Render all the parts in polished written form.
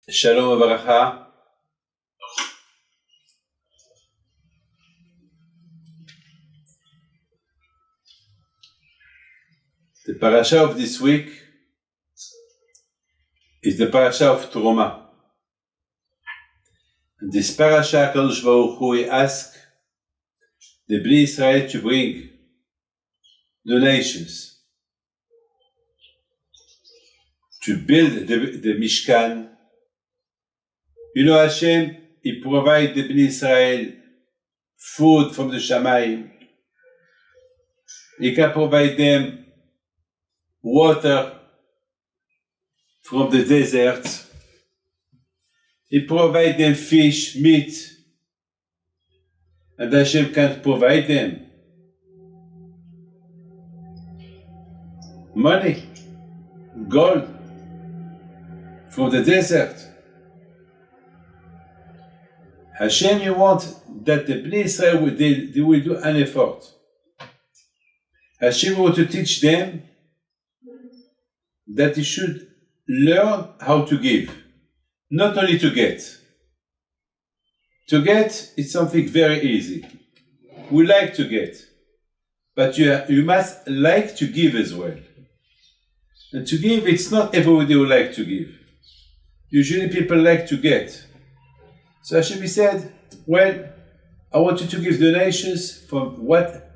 Shalom Avaracha. The parasha of this week is the parasha of Truma. In this parasha, Kadosh Baruch Hu asked the Bnei Israel to bring donations to build the Mishkan. You know, Hashem, He provides the Bnei Israel food from the Shamayim. He can provide them water from the desert. He provides them fish, meat, and Hashem can't provide them money, gold from the desert. Hashem, you want that the Bnei Israel they will do an effort. Hashem wants to teach them that they should learn how to give, not only to get. To get is something very easy. We like to get, but you must like to give as well. And to give, it's not everybody who like to give. Usually people like to get. So Hashem said, well, I want you to give donations from what,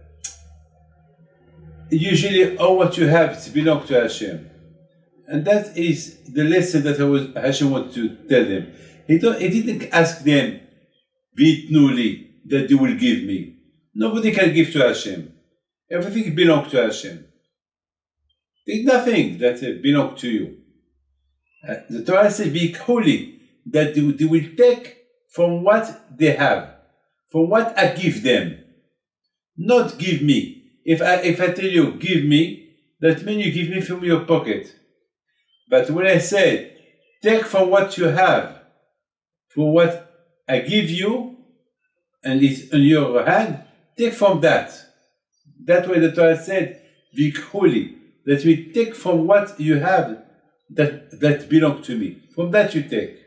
usually all what you have belongs to Hashem. And that is the lesson that Hashem wanted to tell them. He didn't ask them, Vitnu li, that you will give me. Nobody can give to Hashem. Everything belongs to Hashem. There's nothing that belongs to you. The Torah says, be holy, that they will take from what they have, from what I give them. Not give me. If I tell you, give me, that means you give me from your pocket. But when I say, take from what you have, from what I give you, and it's in your hand, take from that. That way the Torah said, be holy. That we take from what you have that belongs to me. From that you take.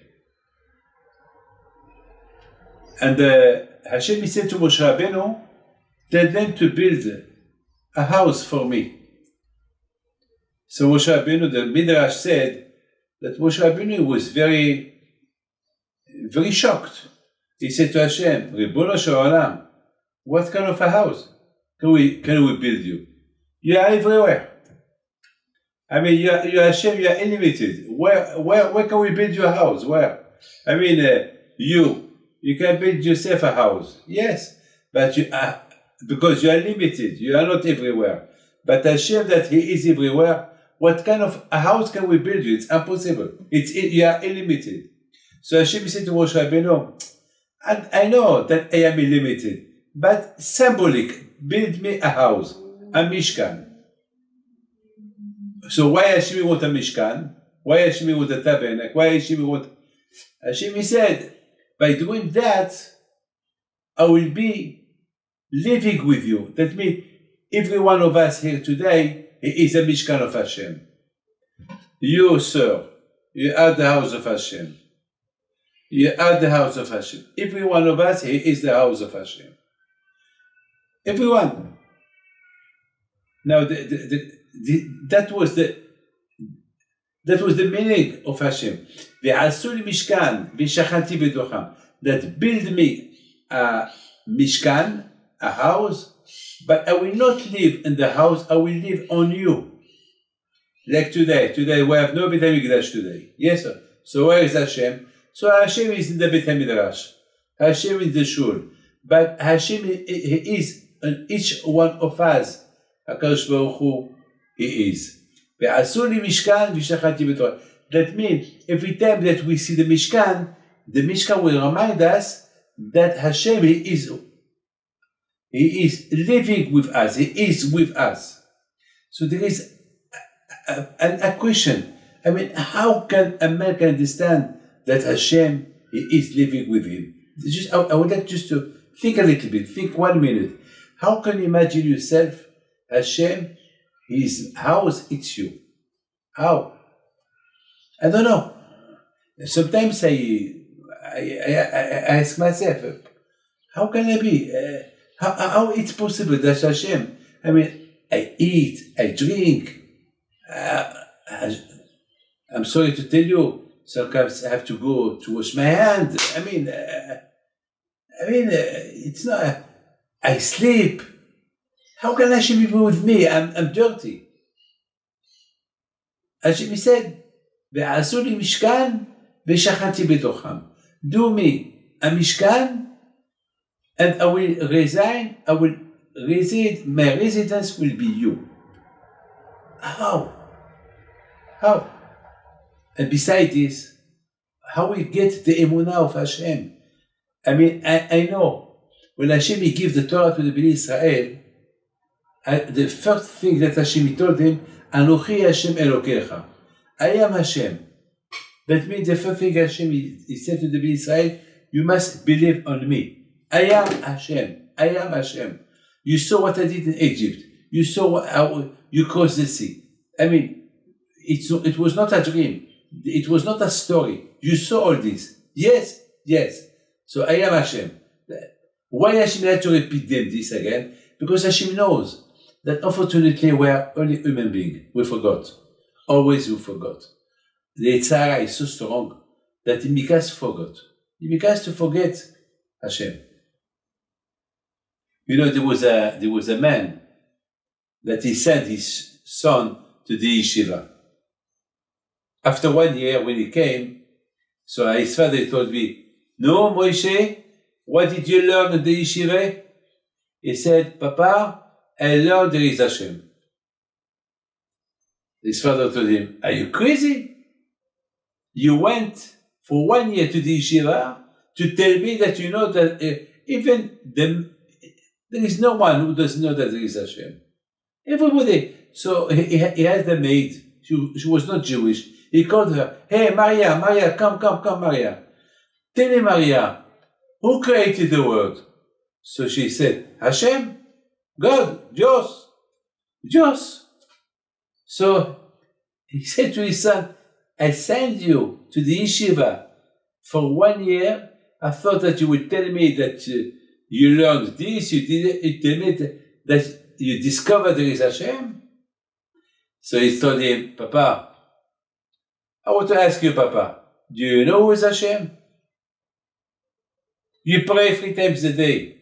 And Hashem said to Moshe Rabbeinu, tell them to build a house for me. So Moshe Rabbeinu, the Midrash said that Moshe Rabbeinu was very, very shocked. He said to Hashem, Ribono shel Olam, what kind of a house can we build you? You are everywhere. I mean, you are Hashem, you are unlimited. Where can we build you a house? Where? I mean, you can build yourself a house. Yes, but because you are limited, you are not everywhere. But Hashem, that He is everywhere, what kind of a house can we build you? It's impossible. You are unlimited. So Hashem said to Moshe Rabbeinu, I know that I am limited, but symbolic, build me a house, a Mishkan. So why Hashem want a Mishkan? Why Hashem want a tabernacle? Why Hashem want... Hashem said, by doing that, I will be living with you. That means every one of us here today is a Mishkan of Hashem. You, sir, you are the house of Hashem. You are the house of Hashem. Every one of us here is the house of Hashem. Everyone. Now, that was the meaning of Hashem. Ve'asu li Mishkan, ve'shachanti b'tocham. That build me a Mishkan, a house, but I will not live in the house, I will live on you. Like today. Today we have no Beit HaMikdash today. Yes, sir. So where is Hashem? So Hashem is in the Beit HaMidrash. Hashem is the Shul. But Hashem He is in each one of us. HaKadosh Baruch Hu, He is. Ve'asu li Mishkan v'shachanti b'tocham. That means every time that we see the Mishkan will remind us that Hashem He is living with us. He is with us. So there is a question. I mean, how can a man can understand that Hashem is living with him? I would like just to think a little bit. Think 1 minute. How can you imagine yourself, Hashem, His house, it's you. How? I don't know. Sometimes I ask myself, how can I be? How it's possible that Hashem? I mean, I eat, I drink. I'm sorry to tell you, sometimes I have to go to wash my hands. It's not. I sleep. How can Hashem be with me? I'm dirty. Hashem said, "Ve'asu li mishkan ve'shachanti betochem." Do me a mishkan, and I will reside. My residence will be you. How? And besides this, how we get the emunah of Hashem? I know when Hashem gave the Torah to the Bnei Israel, the first thing that Hashem told them, Anochi Hashem Elokecha. I am Hashem. That means the first thing Hashem he said to the Bnei Israel, you must believe on me. I am Hashem. I am Hashem. You saw what I did in Egypt. You saw how you crossed the sea. It was not a dream. It was not a story. You saw all this. Yes. So I am Hashem. Why Hashem had to repeat them this again? Because Hashem knows that unfortunately we are only human beings. We forgot. Always we forgot. The Yitzhara is so strong that it makes us forget. It makes us to forget Hashem. There was a man that he sent his son to the yeshiva. After 1 year, when he came, so his father told me, "No, Moshe, what did you learn at the yeshiva?" He said, "Papa, I learned there is Hashem." His father told him, "Are you crazy? You went for 1 year to the yeshiva to tell me that you know that there is no one who doesn't know that there is Hashem. Everybody." So he had the maid. She was not Jewish. He called her, "Hey, Maria, come, Maria. Tell me, Maria, who created the world?" So she said, "Hashem, God, Dios." So he said to his son, "I sent you to the yeshiva for 1 year. I thought that you would tell me that you learned this, you tell me that you discovered there is Hashem." So he told him, "Papa, I want to ask you, Papa, do you know who is Hashem? You pray 3 times a day.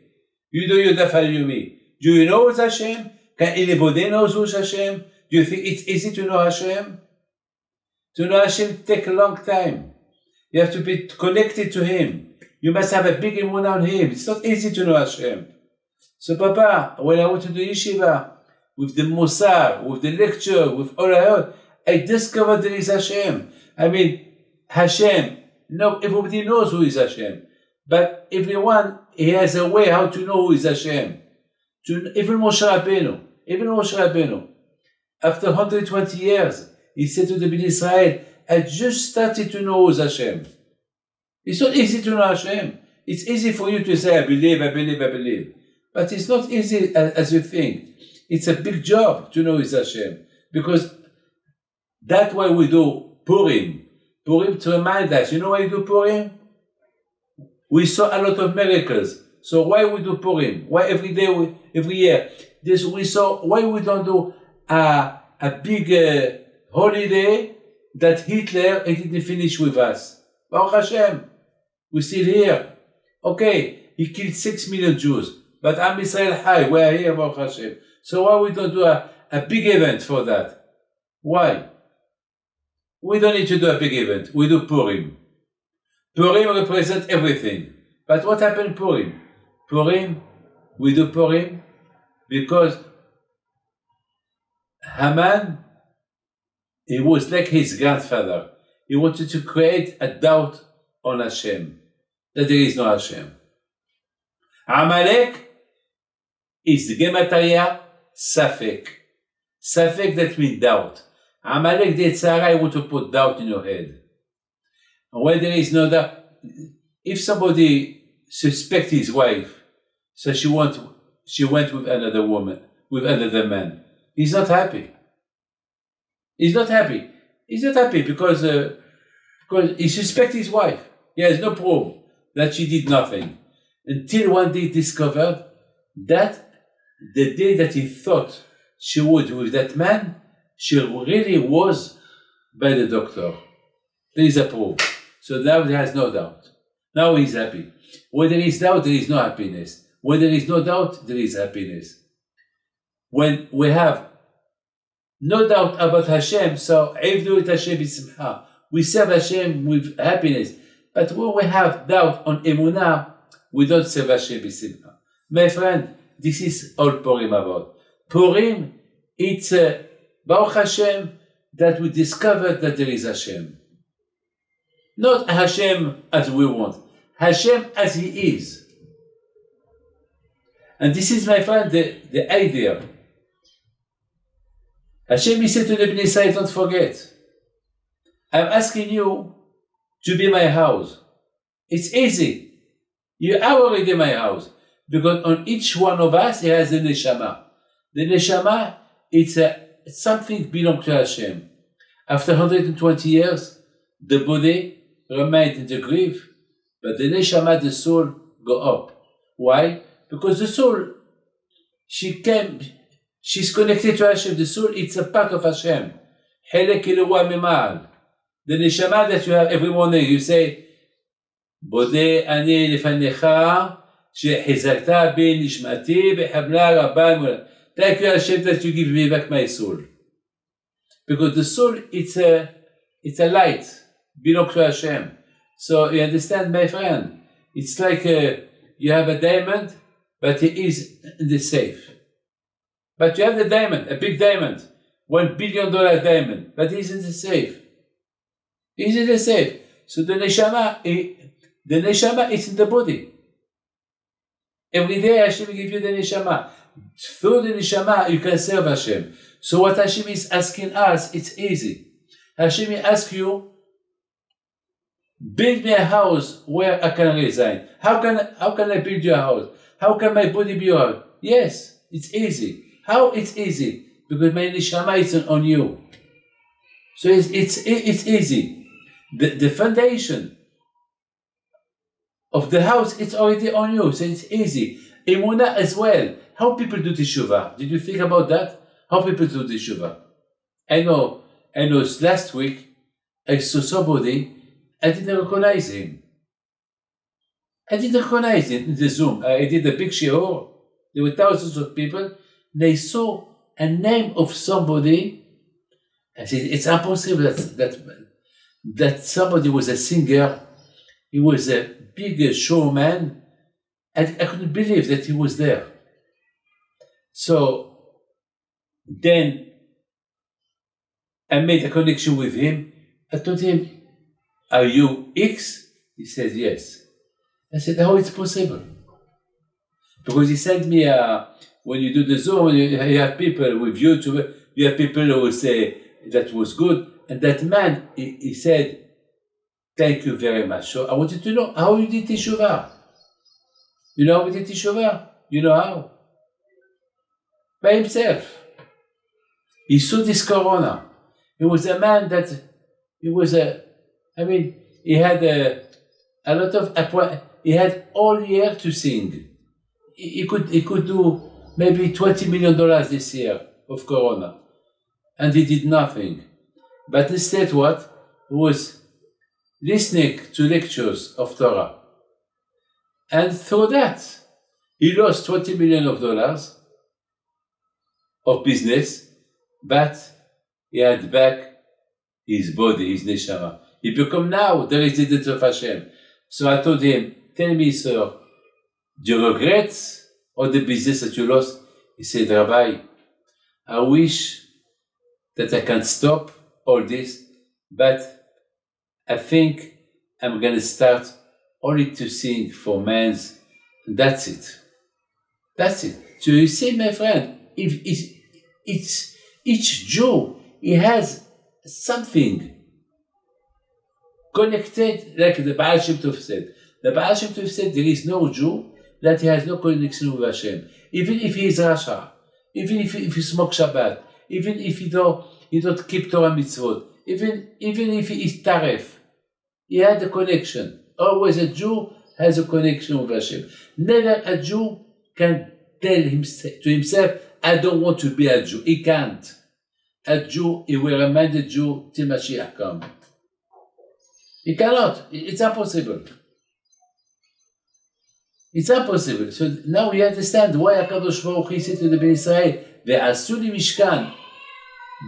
You do your daf yomi. Do you know who's Hashem? Can anybody know who's Hashem? Do you think it's easy to know Hashem? To know Hashem takes a long time. You have to be connected to Him. You must have a big emunah on Him. It's not easy to know Hashem. So, Papa, when I went to the yeshiva, with the Musar, with the lecture, with all I heard, I discovered there is Hashem. Hashem, no, everybody knows who is Hashem. But everyone, he has a way how to know who is Hashem. Even Moshe Rabbeinu, after 120 years, he said to the Bnei Israel, I just started to know who is Hashem. It's not easy to know Hashem. It's easy for you to say, I believe. But it's not easy as you think. It's a big job to know who is Hashem. Because that's why we do Purim. Purim to remind us. You know why we do Purim? We saw a lot of miracles. So why we do Purim? Why every day, every year? We saw why we don't do a big holiday that Hitler didn't finish with us. Baruch Hashem, we're still here. Okay, he killed 6 million Jews, but Am Yisrael Chai, we are here, Baruch Hashem. So why we don't do a big event for that? Why? We don't need to do a big event. We do Purim. Purim represents everything. But what happened Purim? We do Purim because Haman, he was like his grandfather. He wanted to create a doubt on Hashem, that there is no Hashem. Amalek is the Gematria Safek. Safek, that means doubt. Amalek, the Yitzhara, want to put doubt in your head. And when there is no doubt, if somebody suspects his wife, so she went with another woman, with another man, he's not happy. He's not happy. He's not happy because he suspects his wife. He has no proof that she did nothing. Until one day he discovered that the day that he thought she would with that man, she really was by the doctor. There is a proof. So now there has no doubt. Now he's happy. When there is doubt, there is no happiness. When there is no doubt, there is happiness. When we have no doubt about Hashem, so Avdu et Hashem b'simcha. We serve Hashem with happiness. But when we have doubt on Emunah, we don't serve Hashem b'simcha. My friend, this is all Purim about. Purim, it's Baruch Hashem that we discovered that there is Hashem. Not Hashem as we want. Hashem as He is. And this is, my friend, the idea. Hashem, He said to the Bnei Israel, don't forget. I'm asking you to be my house. It's easy. You are already my house. Because on each one of us, He has the neshama. The neshama, it's something belongs to Hashem. After 120 years, the body remained in the grave, but the neshama, the soul, go up. Why? Because the soul, she's connected to Hashem. The soul, it's a part of Hashem. Helek Eloah Memal. The neshama that you have every morning, you say, Bodeh ani lefanecha, shehizakta bi nishmati behabla rabban. Thank you, Hashem, that you give me back my soul. Because the soul, it's a light, belongs to Hashem. So you understand, my friend? It's like you have a diamond, but it is in the safe. But you have the diamond, a big diamond, $1 billion diamond, but it's in the safe. It's in the safe. So the neshama is in the body. Every day Hashem will give you the neshama. Through the neshama, you can serve Hashem. So what Hashem is asking us, it's easy. Hashem will ask you, build me a house where I can reside. How can I build you a house? How can my body be yours? Yes, it's easy. How it's easy? Because my neshama is on you. So it's easy. The foundation of the house, it's already on you, so it's easy. Emunah as well. How people do teshuvah? Did you think about that? How people do teshuvah? I know last week I saw somebody, I didn't recognize him. I didn't recognize him in the Zoom. I did a big shiur. There were thousands of people. They saw a name of somebody. I said, it's impossible that somebody was a singer. He was a big showman. And I couldn't believe that he was there. So then I made a connection with him. I told him, are you X? He said, yes. I said, how it's possible? Because he sent me, when you do the Zoom, you have people with YouTube, you have people who will say, that was good. And that man, he said, thank you very much. So I wanted to know how you did teshuvah. You know how we did teshuvah? You know how? By himself. He saw this corona. He was a man that, he had a lot of, he had all year to sing. He could do maybe $20 million this year of corona. And he did nothing. But instead what? He was listening to lectures of Torah. And through that, he lost $20 million of business, but he had back his body, his neshama. He become now the resident of Hashem. So I told him, tell me, sir, do you regret all the business that you lost? He said, Rabbi, I wish that I can stop all this, but I think I'm going to start only to sing for men's, and that's it. That's it. So you see, my friend, if it's each Jew, he has something connected, like the Baal Shem Tov said. The Baal Shem Tov said there is no Jew that he has no connection with Hashem. Even if he is Rasha, even if he smokes Shabbat, even if he don't keep Torah mitzvot, even if he is Taref, he had a connection. Always a Jew has a connection with Hashem. Never a Jew can tell to himself, I don't want to be a Jew. He can't. A Jew, he will remain a Jew till Mashiach comes. He cannot. It's impossible. It's impossible. So now we understand why HaKadosh Baruch Hu said to the Ben Israel, Ve'asu li mishkan,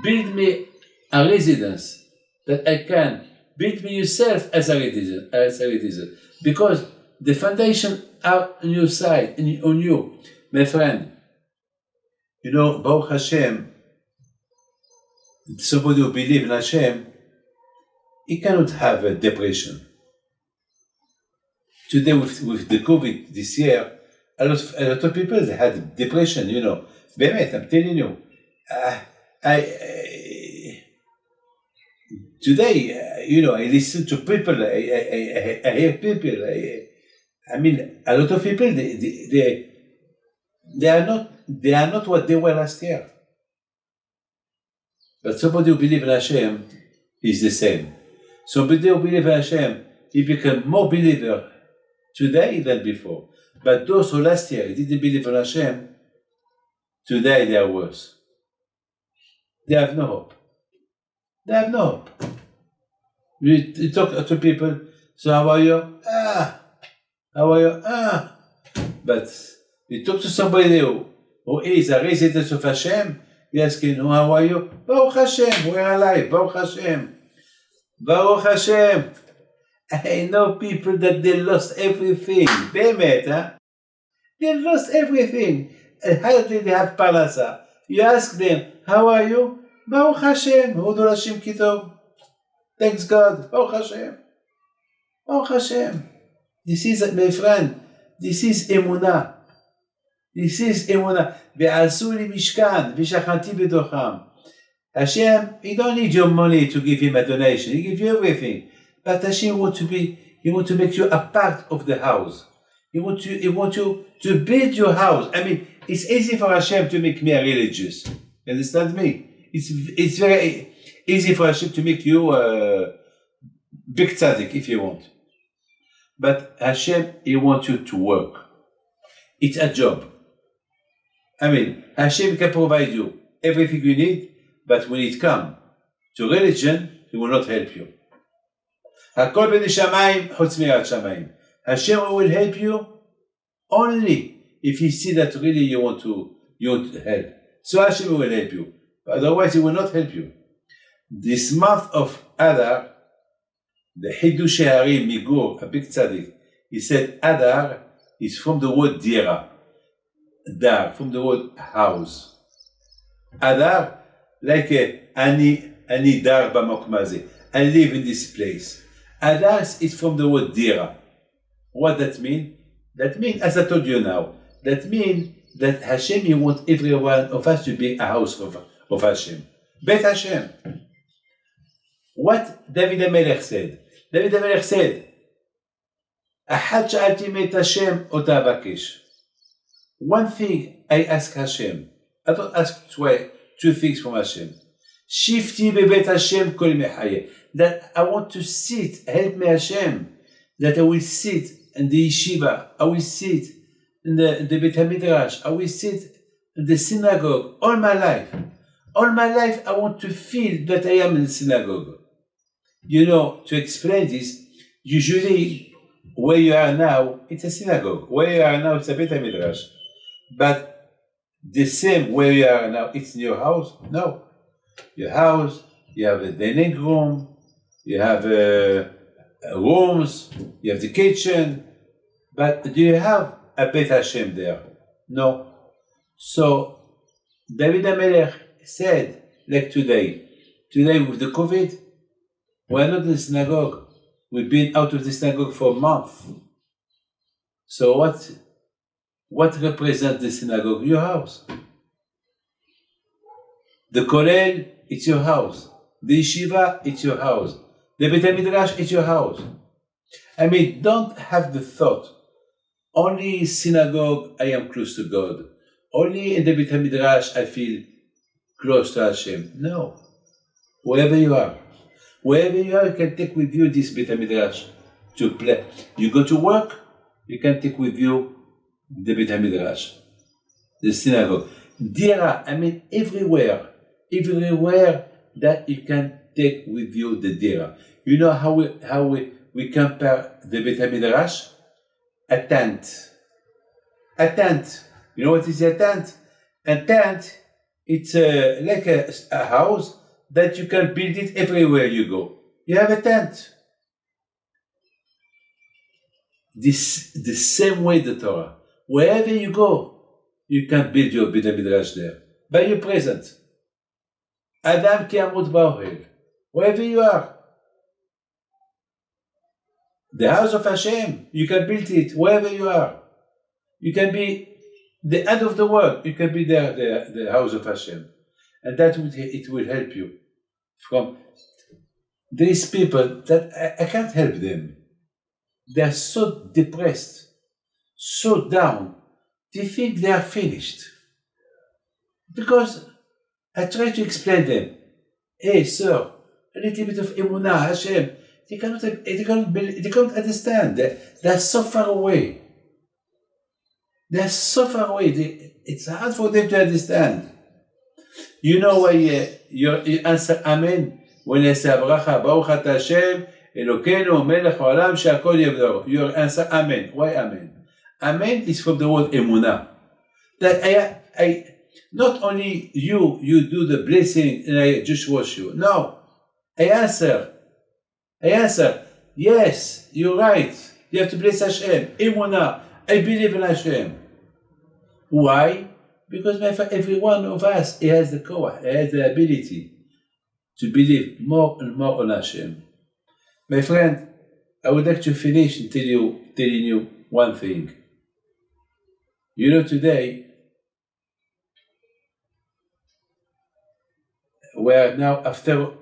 build me a residence that I can build me yourself as a residence. Because the foundation are on your side, on you, my friend. You know, Baruch Hashem, somebody who believes in Hashem, he cannot have a depression. Today with the COVID this year, a lot of people had depression, you know. באמת, I'm telling you. Today, you know, I listen to people, I hear people, I mean, a lot of people, they are not what they were last year. But somebody who believes in Hashem is the same. Somebody who believes in Hashem, he become more believer today than before. But those who last year didn't believe in Hashem, today they are worse. They have no hope. They have no hope. You talk to people, so how are you? How are you? But you talk to somebody who is a resident of Hashem, you ask him, how are you? Baruch Hashem, we're alive, Baruch Hashem. Baruch Hashem. I know people that they lost everything. באמת, huh? They lost everything. How did they have parnasa? You ask them, how are you? Baruch Hashem. Hudu Hashem Kitov. Thanks God. Baruch Hashem. Baruch Hashem. This is, my friend, this is emunah. This is emunah. Ve'asu li mishkan, v'shachanti b'docham. Hashem, he don't need your money to give him a donation. He gives you everything. But Hashem want to make you a part of the house. He want you to build your house. I mean, it's easy for Hashem to make me a religious. You understand me? It's very easy for Hashem to make you a big tzaddik if you want. But Hashem, he wants you to work. It's a job. I mean, Hashem can provide you everything you need, but when it comes to religion, he will not help you. הכל בנשמיים חוץ מיראת שמיים. Hashem will help you only if he see that really you want to help. So Hashem will help you. But otherwise he will not help you. This month of Adar, the Hidush Harim Migur, a big tzaddik, he said Adar is from the word dira. Dar, from the word house. Adar, like ani dar b'mokmaze. I live in this place. Adar is from the word dira. What that mean? That mean, as I told you now, that mean that Hashem, he wants every one of us to be a house of Hashem. Bet Hashem. What David HaMelech said? David HaMelech said, Ahad sha'alti met Hashem ota abakesh. One thing I ask Hashem. I don't ask two things from Hashem. Shifti bebet Hashem kol mechaye. That I want to sit, help me Hashem, that I will sit in the yeshiva, I will sit in the Beit HaMidrash, I will sit in the synagogue all my life. All my life I want to feel that I am in the synagogue. You know, to explain this, usually where you are now, it's a synagogue. Where you are now, it's a Beit HaMidrash. But the same where you are now, it's in your house? No. Your house, you have a dining room, you have rooms, you have the kitchen, but do you have a Beit Hashem there? No. So, David HaMelech said, like today with the COVID, we're not in the synagogue. We've been out of the synagogue for a month. So what represents the synagogue? Your house. The Kollel, it's your house. The yeshiva, it's your house. The Beit HaMidrash, it's your house. I mean, don't have the thought, only synagogue I am close to God. Only in the Beit HaMidrash I feel close to Hashem. No. Wherever you are. Wherever you are, you can take with you this Beit HaMidrash to play. You go to work, you can take with you the Beit HaMidrash, the synagogue. Dira, I mean everywhere that you can take with you the Dira. You know how we compare the Beit HaMidrash? A tent. A tent. You know what is a tent? A tent, it's like a house that you can build it everywhere you go. You have a tent. The same way the Torah. Wherever you go, you can build your Beit HaMidrash there. By your presence. Adam ki amut ba'ohel. Wherever you are. The house of Hashem, you can build it wherever you are. You can be the end of the world, you can be there, the house of Hashem. And it will help you. From these people that I can't help them. They are so depressed, so down. They think they are finished. Because I try to explain them. Hey, sir, a little bit of Emunah, Hashem. They cannot understand. They are so far away. They are so far away. It's hard for them to understand. You know why you answer Amen when you say Abracha, Baruch Ata Hashem, Elokeinu Melech Haolam She'akol Yevdo. Your answer Amen. Why Amen? Amen is from the word Emunah. That I not only you do the blessing and I just wash you. No, I answer. Yes, you're right. You have to bless Hashem. Emunah. I believe in Hashem. Why? Because every one of us, he has the koah, he has the ability to believe more and more on Hashem. My friend, I would like to finish and telling you one thing. You know, today, we are now after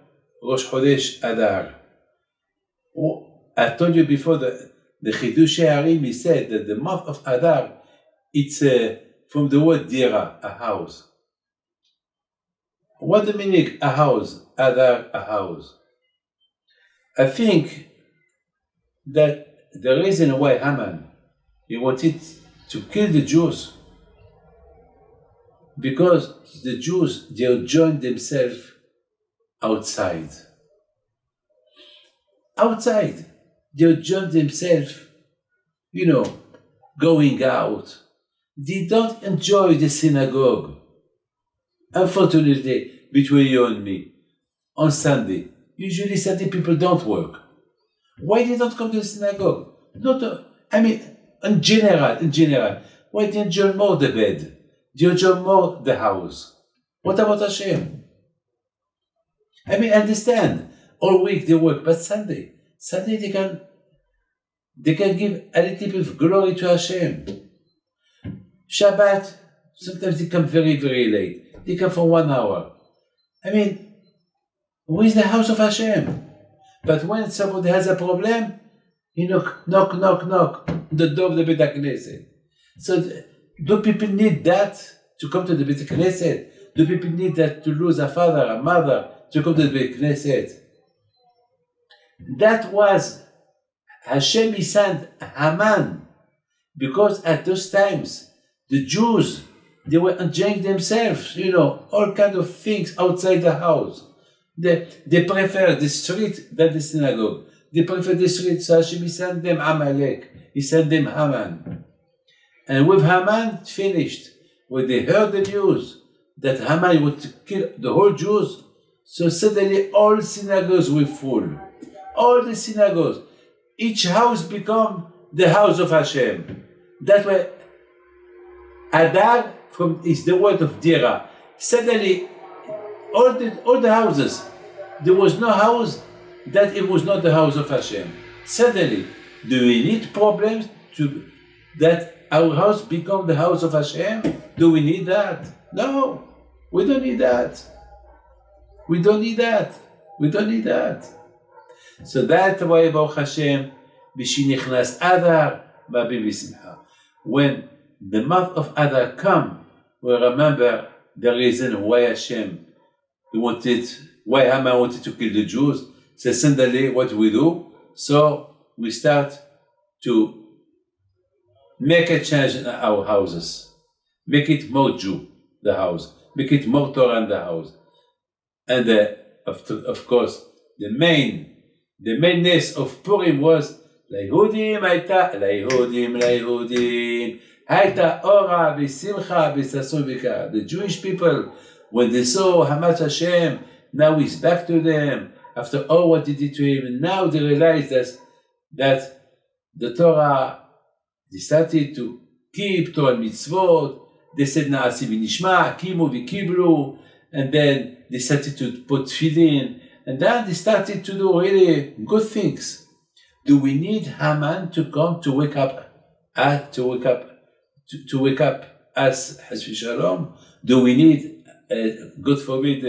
Rosh Chodesh Adar. I told you before the Chidush Harim, he said that the month of Adar, it's from the word Dira, a house. What the meaning a house? Adar, a house. I think that the reason why Haman, he wanted to kill the Jews, because the Jews, they joined themselves outside. Outside. They joined themselves, going out. They don't enjoy the synagogue. Unfortunately, between you and me, on Sunday, usually Sunday people don't work. Why they don't come to the synagogue? In general, why they enjoy more the bed? They enjoy more the house. What about Hashem? Understand, all week they work, but Sunday they can give a little bit of glory to Hashem. Shabbat, sometimes they come very, very late. They come for 1 hour. Where is the house of Hashem? But when somebody has a problem, knock, the door of the Beit HaKnesset. So do people need that to come to the Beit HaKnesset? Do people need that to lose a father, a mother, to come to the Beit HaKnesset? That was Hashem, he sent Haman, because at those times, the Jews, they were enjoying themselves, all kinds of things outside the house. They prefer the street than the synagogue. They prefer the street, so Hashem, he sent them Amalek, he sent them Haman. And with Haman, finished. When they heard the news that Haman would kill the whole Jews, so suddenly all synagogues were full. All the synagogues. Each house become the house of Hashem. That way, Adar is the word of Dira. Suddenly, all the houses, there was no house that it was not the house of Hashem. Suddenly, do we need problems that our house become the house of Hashem? Do we need that? No, we don't need that. We don't need that. So that's why Baruch Hashem, B'shinichnas Adar, Mabim B'simcha. When the month of Adar come, we remember the reason why Haman wanted to kill the Jews. So suddenly what we do? So we start to make a change in our houses. Make it more Jew, the house. Make it more Torah in the house. And of course, the mainness of Purim was ליהודים הייתה אורה ושמחה וששון וקרא. The Jewish people, when they saw how much Hashem now is back to them, after all what he did to him, and now they realized that the Torah, they started to keep Torah mitzvot. They said na'asi v'nishma, kimu v'kiblu, and then they started to put tefillin, and then they started to do really good things. Do we need Haman to come to wake up as Hasbi Shalom? Do we need, God forbid,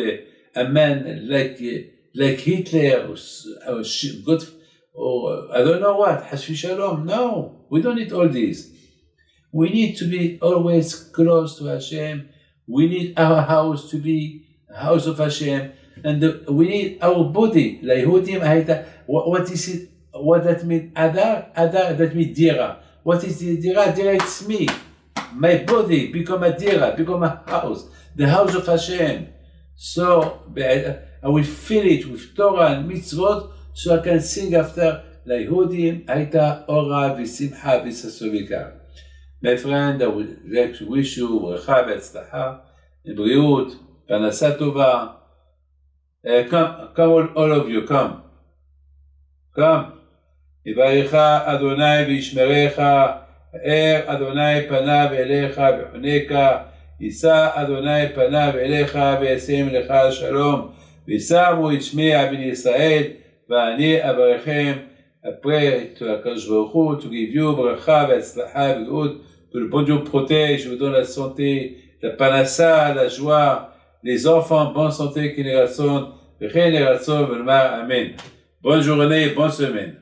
a man like Hitler or I don't know what, Hasbi Shalom? No, we don't need all this. We need to be always close to Hashem. We need our house to be a house of Hashem, and we need our body. What is it? What that means? Adar, that means dira. What is the dira? Dira, it's me. My body become a dira, become a house, the house of Hashem. So I will fill it with Torah and mitzvot, so I can sing after La'ihudim Haita Ora V'Simcha V'Saso V'Ikar. My friend, I would like to wish you ברכה והצלחה, בריאות, פרנסה טובה. Come all of you, come. יברך אדוני וישמרך, האר אדוני פניו אליך וחונקה, יישא אדוני פניו אליך וישים לך שלום, וישמו את שמי בני ישראל, ואני אברכם. I pray to HaKadosh Baruch Hu to give you ברכה והצלחה ובריאות, que le bon Dieu protège, vous donne la santé, la panassa, la joie, les enfants, bonne santé, qui les rassonne, Amen. Bonne journée, bonne semaine.